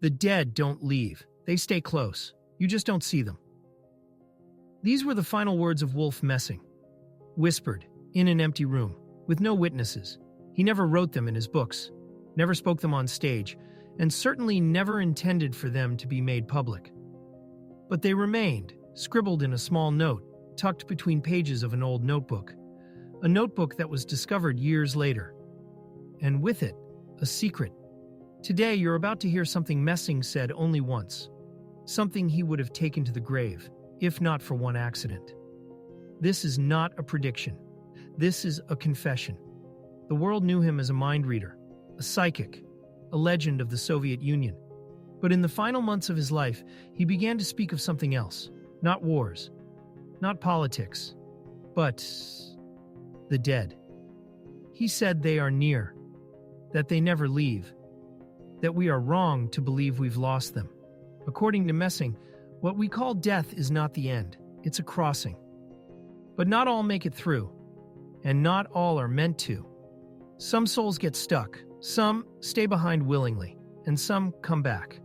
The dead don't leave. They stay close. You just don't see them. These were the final words of Wolf Messing, whispered in an empty room, with no witnesses. He never wrote them in his books, never spoke them on stage, and certainly never intended for them to be made public. But they remained, scribbled in a small note, tucked between pages of an old notebook, a notebook that was discovered years later. And with it, a secret. Today, you're about to hear something Messing said only once, something he would have taken to the grave, if not for one accident. This is not a prediction. This is a confession. The world knew him as a mind reader, a psychic, a legend of the Soviet Union. But in the final months of his life, he began to speak of something else. Not wars, not politics, but the dead. He said they are near, that they never leave, that we are wrong to believe we've lost them. According to Messing, what we call death is not the end, it's a crossing. But not all make it through, and not all are meant to. Some souls get stuck, some stay behind willingly, and some come back.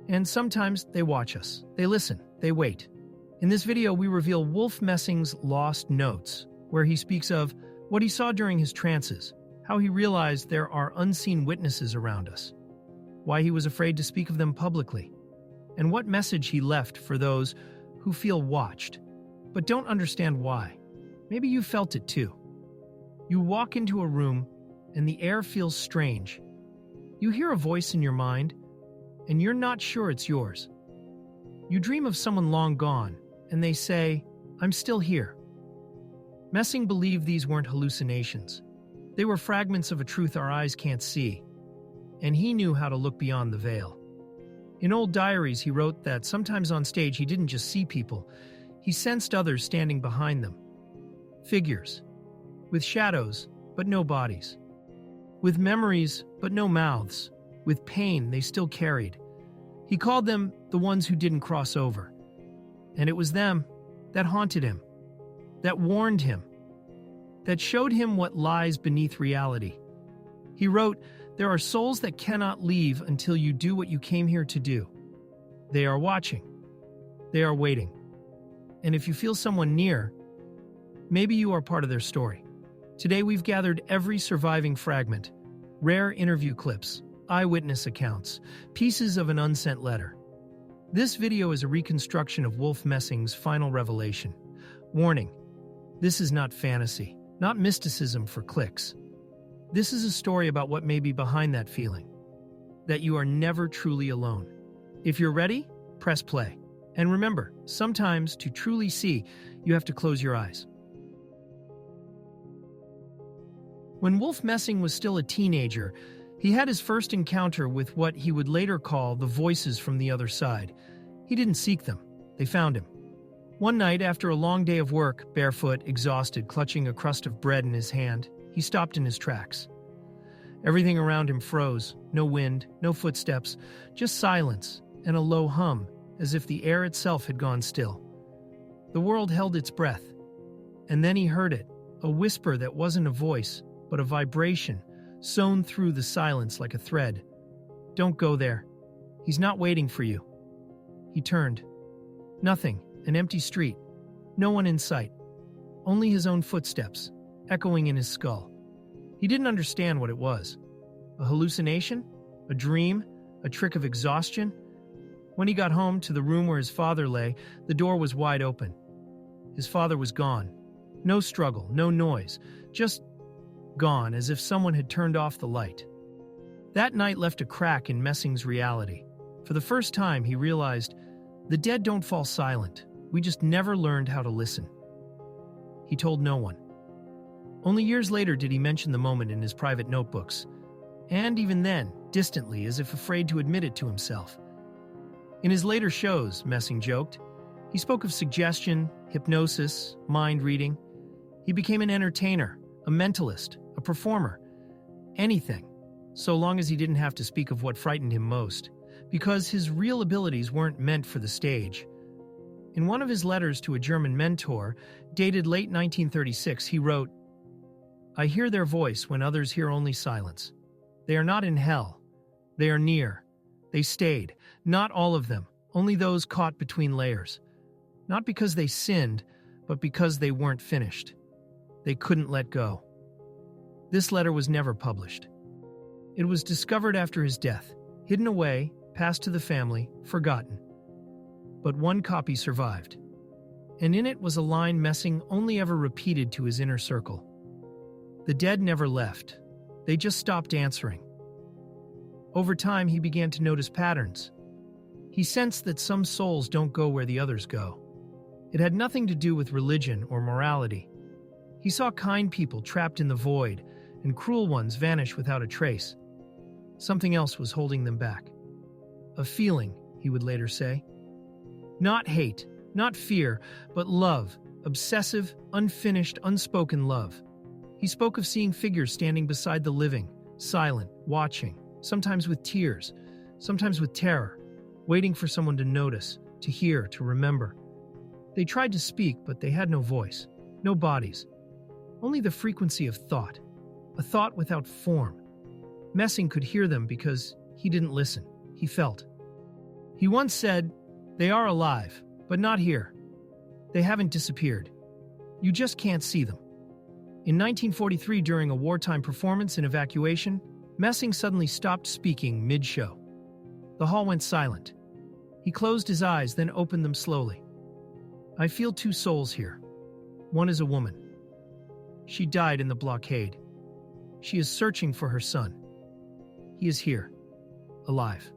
And sometimes they watch us, they listen, they wait. In this video, we reveal Wolf Messing's lost notes, where he speaks of what he saw during his trances, how he realized there are unseen witnesses around us, why he was afraid to speak of them publicly, and what message he left for those who feel watched, but don't understand why. Maybe you felt it too. You walk into a room and the air feels strange. You hear a voice in your mind, and you're not sure it's yours. You dream of someone long gone, and they say, "I'm still here." Messing believed these weren't hallucinations. They were fragments of a truth our eyes can't see, and he knew how to look beyond the veil. In old diaries, he wrote that sometimes on stage he didn't just see people, he sensed others standing behind them. Figures, with shadows, but no bodies. With memories, but no mouths. With pain they still carried. He called them the ones who didn't cross over. And it was them that haunted him, that warned him, that showed him what lies beneath reality. He wrote, "There are souls that cannot leave until you do what you came here to do. They are watching. They are waiting. And if you feel someone near, maybe you are part of their story." Today we've gathered every surviving fragment, rare interview clips, eyewitness accounts, pieces of an unsent letter. This video is a reconstruction of Wolf Messing's final revelation. Warning, this is not fantasy, not mysticism for clicks. This is a story about what may be behind that feeling, that you are never truly alone. If you're ready, press play. And remember, sometimes to truly see, you have to close your eyes. When Wolf Messing was still a teenager, he had his first encounter with what he would later call the voices from the other side. He didn't seek them, they found him. One night, after a long day of work, barefoot, exhausted, clutching a crust of bread in his hand, he stopped in his tracks. Everything around him froze, no wind, no footsteps, just silence and a low hum, as if the air itself had gone still. The world held its breath, and then he heard it, a whisper that wasn't a voice, but a vibration, sewn through the silence like a thread. "Don't go there. He's not waiting for you." He turned. Nothing, an empty street. No one in sight. Only his own footsteps, echoing in his skull. He didn't understand what it was. A hallucination? A dream? A trick of exhaustion? When he got home to the room where his father lay, the door was wide open. His father was gone. No struggle, no noise, just gone, as if someone had turned off the light. That night left a crack in Messing's reality. For the first time, he realized, the dead don't fall silent. We just never learned how to listen. He told no one. Only years later did he mention the moment in his private notebooks, and even then, distantly, as if afraid to admit it to himself. In his later shows, Messing joked, he spoke of suggestion, hypnosis, mind reading. He became an entertainer, a mentalist, a performer, anything, so long as he didn't have to speak of what frightened him most, because his real abilities weren't meant for the stage. In one of his letters to a German mentor, dated late 1936, he wrote, "I hear their voice when others hear only silence. They are not in hell. They are near. They stayed, not all of them, only those caught between layers. Not because they sinned, but because they weren't finished. They couldn't let go. This letter was never published. It was discovered after his death, hidden away, passed to the family, forgotten. But one copy survived. And in it was a line Messing only ever repeated to his inner circle. The dead never left. They just stopped answering. Over time, he began to notice patterns. He sensed that some souls don't go where the others go. It had nothing to do with religion or morality. He saw kind people trapped in the void and cruel ones vanish without a trace. Something else was holding them back. A feeling, he would later say. Not hate, not fear, but love, obsessive, unfinished, unspoken love. He spoke of seeing figures standing beside the living, silent, watching, sometimes with tears, sometimes with terror, waiting for someone to notice, to hear, to remember. They tried to speak, but they had no voice, no bodies, only the frequency of thought, a thought without form. Messing could hear them because he didn't listen, he felt. He once said, "They are alive, but not here. They haven't disappeared. You just can't see them." In 1943, during a wartime performance in Evacuation, Messing suddenly stopped speaking mid-show. The hall went silent. He closed his eyes, then opened them slowly. "I feel two souls here. One is a woman. She died in the blockade. She is searching for her son. He is here, alive."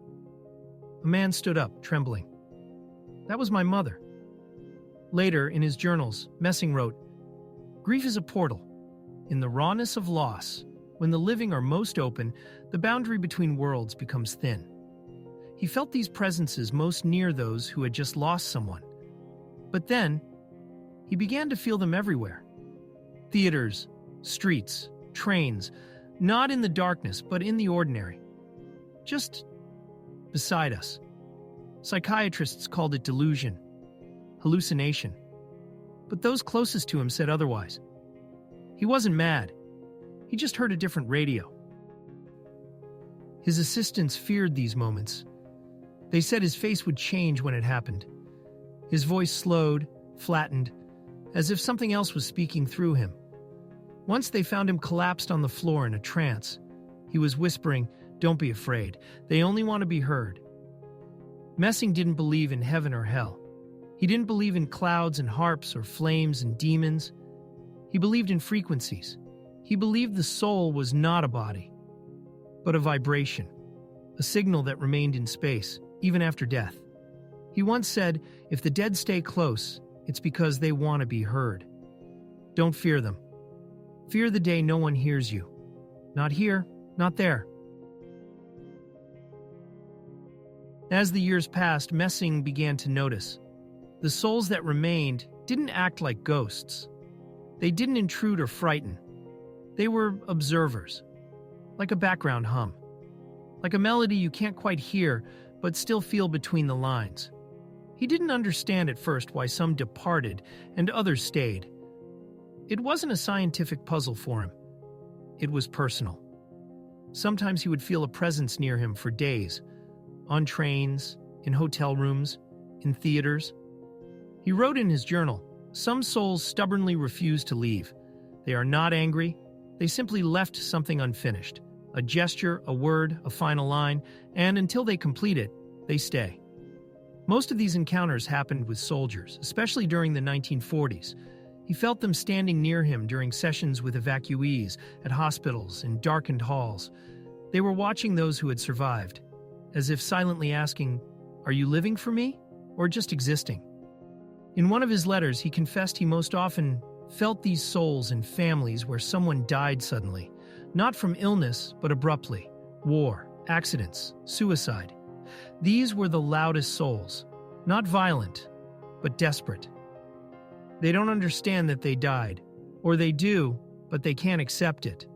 A man stood up, trembling. "That was my mother." Later, in his journals, Messing wrote, "Grief is a portal. In the rawness of loss, when the living are most open, the boundary between worlds becomes thin." He felt these presences most near those who had just lost someone. But then, he began to feel them everywhere. Theaters, streets, trains, not in the darkness, but in the ordinary. Just beside us. Psychiatrists called it delusion, hallucination. But those closest to him said otherwise. He wasn't mad. He just heard a different radio. His assistants feared these moments. They said his face would change when it happened. His voice slowed, flattened, as if something else was speaking through him. Once they found him collapsed on the floor in a trance. He was whispering, "Don't be afraid. They only want to be heard." Messing didn't believe in heaven or hell. He didn't believe in clouds and harps or flames and demons. He believed in frequencies. He believed the soul was not a body, but a vibration, a signal that remained in space, even after death. He once said, "If the dead stay close, it's because they want to be heard. Don't fear them. Fear the day no one hears you. Not here, not there." As the years passed, Messing began to notice. The souls that remained didn't act like ghosts. They didn't intrude or frighten. They were observers, like a background hum, like a melody you can't quite hear but still feel between the lines. He didn't understand at first why some departed and others stayed. It wasn't a scientific puzzle for him. It was personal. Sometimes he would feel a presence near him for days, on trains, in hotel rooms, in theaters. He wrote in his journal, "Some souls stubbornly refuse to leave. They are not angry. They simply left something unfinished. A gesture, a word, a final line, and until they complete it, they stay." Most of these encounters happened with soldiers, especially during the 1940s. He felt them standing near him during sessions with evacuees, at hospitals, in darkened halls. They were watching those who had survived, as if silently asking, "Are you living for me, or just existing?" In one of his letters, he confessed he most often felt these souls in families where someone died suddenly, not from illness, but abruptly, war, accidents, suicide. These were the loudest souls, not violent, but desperate. They don't understand that they died, or they do, but they can't accept it.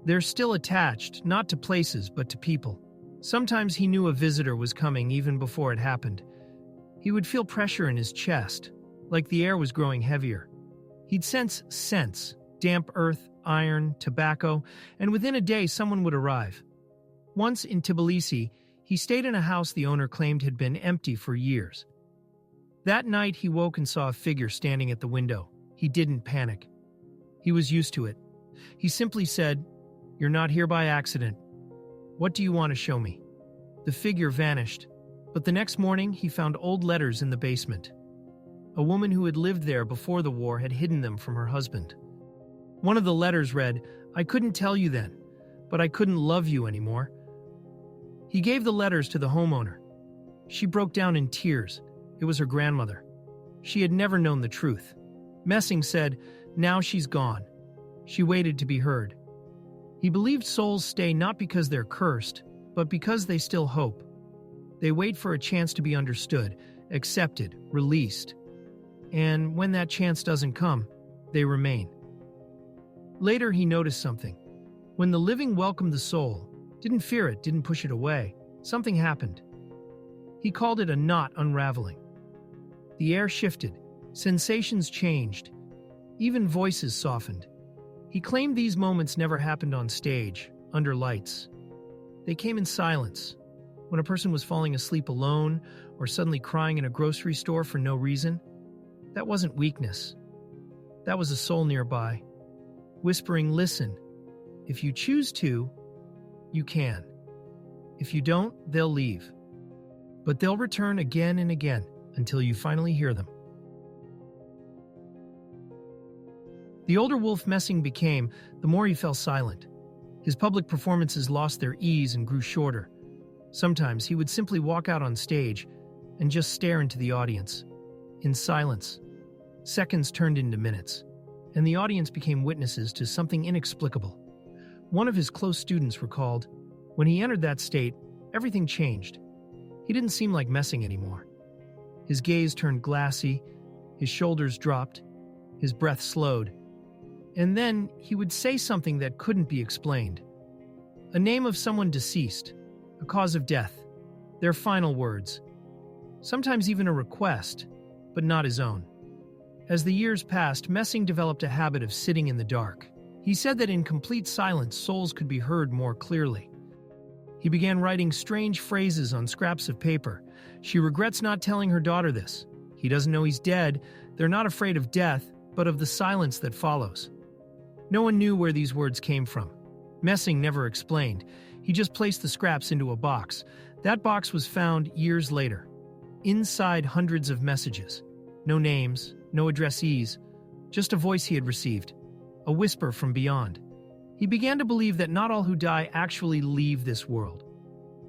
They're still attached, not to places, but to people. Sometimes he knew a visitor was coming even before it happened. He would feel pressure in his chest, like the air was growing heavier. He'd sense scents, damp earth, iron, tobacco, and within a day someone would arrive. Once in Tbilisi, He stayed in a house the owner claimed had been empty for years. That night, he woke and saw a figure standing at the window. He didn't panic. He was used to it. He simply said, "You're not here by accident. What do you want to show me?" The figure vanished, but the next morning he found old letters in the basement. A woman who had lived there before the war had hidden them from her husband. One of the letters read, "I couldn't tell you then, but I couldn't love you anymore." He gave the letters to the homeowner. She broke down in tears. It was her grandmother. She had never known the truth. Messing said, "Now she's gone." She waited to be heard. He believed souls stay not because they're cursed, but because they still hope. They wait for a chance to be understood, accepted, released. And when that chance doesn't come, they remain. Later, he noticed something. When the living welcomed the soul, didn't fear it, didn't push it away, something happened. He called it a knot unraveling. The air shifted, sensations changed, even voices softened. He claimed these moments never happened on stage, under lights. They came in silence, when a person was falling asleep alone or suddenly crying in a grocery store for no reason. That wasn't weakness. That was a soul nearby, whispering, "Listen, if you choose to, you can. If you don't, they'll leave. But they'll return again and again until you finally hear them." The older Wolf Messing became, the more he fell silent. His public performances lost their ease and grew shorter. Sometimes he would simply walk out on stage and just stare into the audience. In silence, seconds turned into minutes, and the audience became witnesses to something inexplicable. One of his close students recalled, when he entered that state, everything changed. He didn't seem like Messing anymore. His gaze turned glassy, his shoulders dropped, his breath slowed. And then he would say something that couldn't be explained. A name of someone deceased, a cause of death, their final words. Sometimes even a request, but not his own. As the years passed, Messing developed a habit of sitting in the dark. He said that in complete silence, souls could be heard more clearly. He began writing strange phrases on scraps of paper. She regrets not telling her daughter this. He doesn't know he's dead. They're not afraid of death, but of the silence that follows. No one knew where these words came from. Messing never explained. He just placed the scraps into a box. That box was found years later. Inside, hundreds of messages. No names, no addressees, just a voice he had received. A whisper from beyond. He began to believe that not all who die actually leave this world.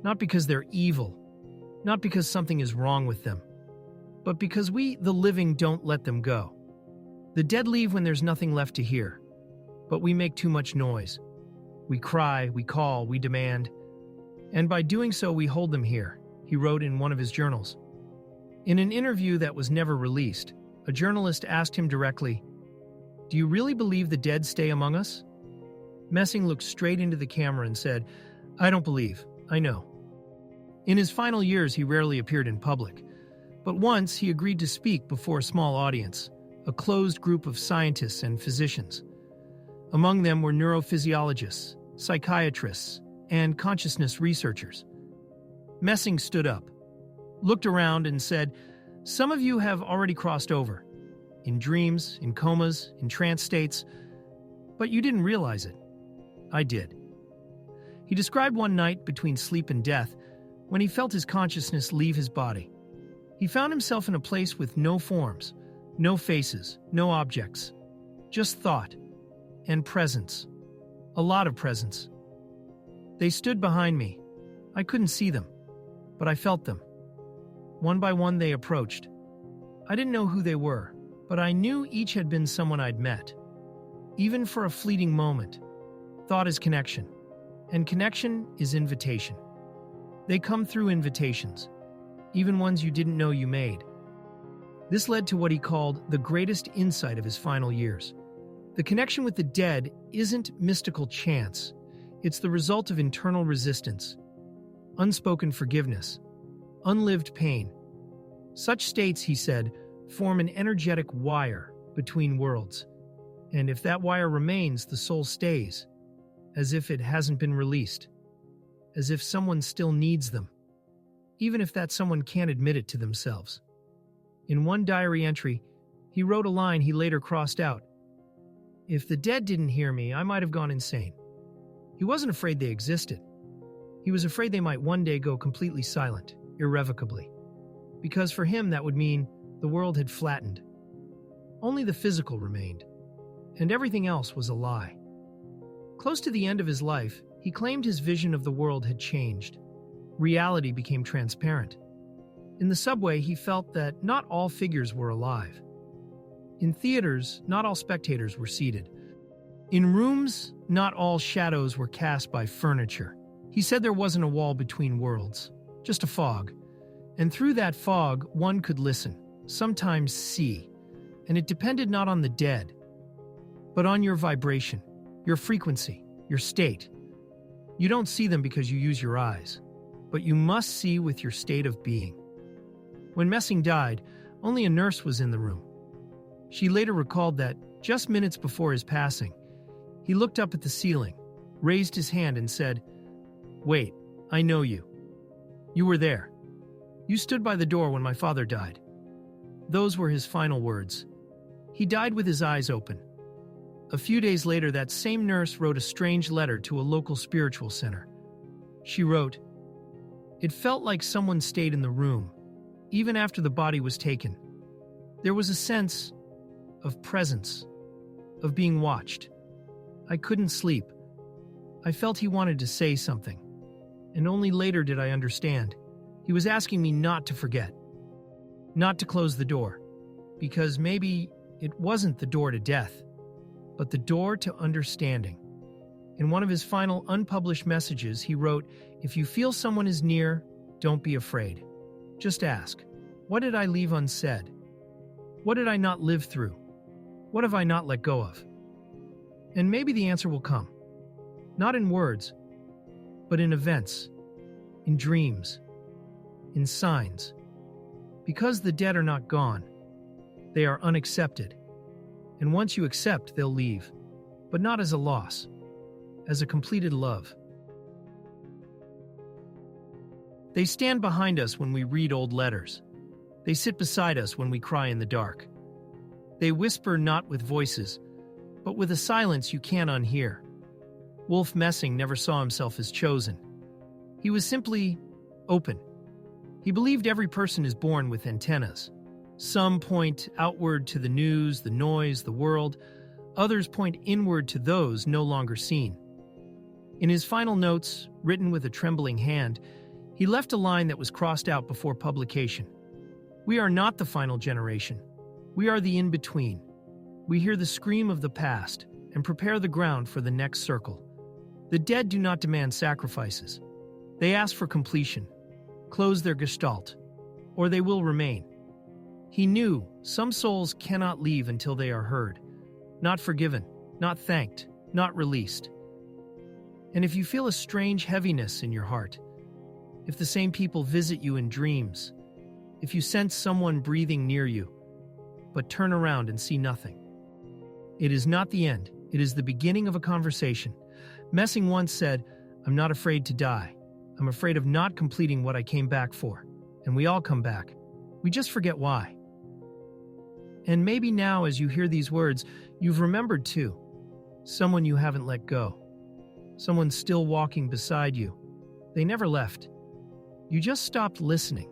Not because they're evil, not because something is wrong with them, but because we, the living, don't let them go. The dead leave when there's nothing left to hear, but we make too much noise. We cry, we call, we demand, and by doing so we hold them here, he wrote in one of his journals. In an interview that was never released, a journalist asked him directly, "Do you really believe the dead stay among us?" Messing looked straight into the camera and said, "I don't believe, I know." In his final years, he rarely appeared in public, but once he agreed to speak before a small audience, a closed group of scientists and physicians. Among them were neurophysiologists, psychiatrists, and consciousness researchers. Messing stood up, looked around and said, "Some of you have already crossed over, in dreams, in comas, in trance states, but you didn't realize it. I did." He described one night between sleep and death when he felt his consciousness leave his body. He found himself in a place with no forms, no faces, no objects, just thought and presence. A lot of presence. They stood behind me. I couldn't see them, but I felt them. One by one they approached. I didn't know who they were, but I knew each had been someone I'd met. Even for a fleeting moment. Thought is connection, and connection is invitation. They come through invitations, even ones you didn't know you made. This led to what he called the greatest insight of his final years. The connection with the dead isn't mystical chance. It's the result of internal resistance, unspoken forgiveness, unlived pain. Such states, he said, form an energetic wire between worlds. And if that wire remains, the soul stays, as if it hasn't been released, as if someone still needs them. even if that someone can't admit it to themselves. In one diary entry, he wrote a line he later crossed out. "If the dead didn't hear me, I might have gone insane." He wasn't afraid they existed. He was afraid they might one day go completely silent, irrevocably. Because for him, that would mean the world had flattened. Only the physical remained, and everything else was a lie. Close to the end of his life, he claimed his vision of the world had changed. Reality became transparent. In the subway, he felt that not all figures were alive. In theaters, not all spectators were seated. In rooms, not all shadows were cast by furniture. He said there wasn't a wall between worlds, just a fog. And through that fog, one could listen, sometimes see. And it depended not on the dead, but on your vibration, your frequency, your state. You don't see them because you use your eyes, but you must see with your state of being. When Messing died, only a nurse was in the room. She later recalled that, just minutes before his passing, he looked up at the ceiling, raised his hand and said, "Wait, I know you. You were there. You stood by the door when my father died." Those were his final words. He died with his eyes open. A few days later, that same nurse wrote a strange letter to a local spiritual center. She wrote, "It felt like someone stayed in the room, even after the body was taken. There was a sense of presence, of being watched. I couldn't sleep. I felt he wanted to say something, and only later did I understand. He was asking me not to forget, not to close the door, because maybe it wasn't the door to death, but the door to understanding." In one of his final unpublished messages, he wrote, "If you feel someone is near, don't be afraid. Just ask, what did I leave unsaid? What did I not live through? What have I not let go of?" And maybe the answer will come. Not in words, but in events, in dreams, in signs. Because the dead are not gone, they are unaccepted. And once you accept, they'll leave, but not as a loss, as a completed love. They stand behind us when we read old letters. They sit beside us when we cry in the dark. They whisper not with voices, but with a silence you can't unhear. Wolf Messing never saw himself as chosen. He was simply open. He believed every person is born with antennas. Some point outward to the news, the noise, the world. Others point inward to those no longer seen. In his final notes, written with a trembling hand, he left a line that was crossed out before publication. "We are not the final generation. We are the in-between. We hear the scream of the past and prepare the ground for the next circle. The dead do not demand sacrifices. They ask for completion, close their gestalt, or they will remain." He knew some souls cannot leave until they are heard, not forgiven, not thanked, not released. And if you feel a strange heaviness in your heart, if the same people visit you in dreams, if you sense someone breathing near you, but turn around and see nothing, it is not the end, it is the beginning of a conversation. Messing once said, "I'm not afraid to die. I'm afraid of not completing what I came back for." And we all come back. We just forget why. And maybe now, as you hear these words, you've remembered too. Someone you haven't let go. Someone still walking beside you. They never left. You just stopped listening.